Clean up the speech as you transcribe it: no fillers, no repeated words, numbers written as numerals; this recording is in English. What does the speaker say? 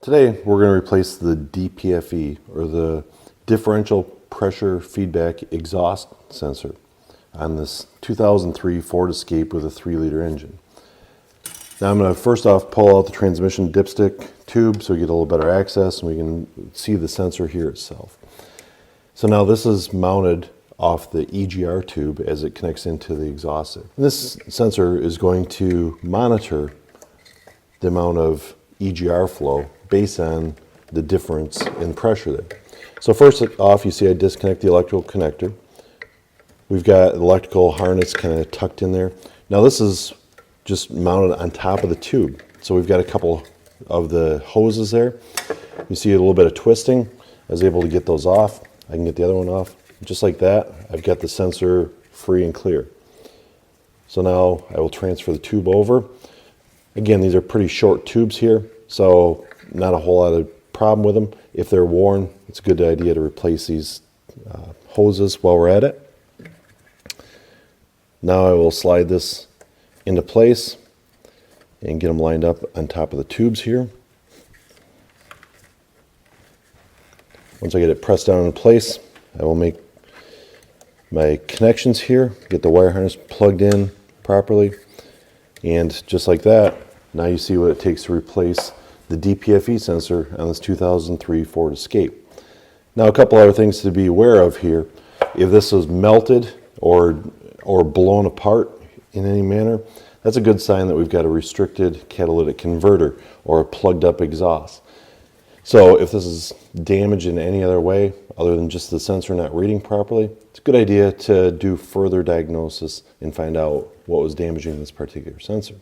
Today we're going to replace the DPFE, or the differential pressure feedback exhaust sensor, on this 2003 Ford Escape with a 3-liter engine. Now I'm going to first off pull out the transmission dipstick tube so we get a little better access and we can see the sensor here itself. So now this is mounted off the EGR tube as it connects into the exhaust. This sensor is going to monitor the amount of EGR flow based on the difference in pressure there. So first off, you see I disconnect the electrical connector. We've got the electrical harness kind of tucked in there. Now this is just mounted on top of the tube. So we've got a couple of the hoses there. You see a little bit of twisting. I was able to get those off. I can get the other one off. Just like that, I've got the sensor free and clear. So now I will transfer the tube over. Again, these are pretty short tubes here, so not a whole lot of problem with them. If they're worn, it's a good idea to replace these hoses while we're at it. Now I will slide this into place and get them lined up on top of the tubes here. Once I get it pressed down into place, I will make my connections here, get the wire harness plugged in properly, and just like that, now you see what it takes to replace the DPFE sensor on this 2003 Ford Escape. Now a couple other things to be aware of here. If this was melted or blown apart in any manner, that's a good sign that we've got a restricted catalytic converter or a plugged up exhaust. So if this is damaged in any other way other than just the sensor not reading properly, it's a good idea to do further diagnosis and find out what was damaging this particular sensor.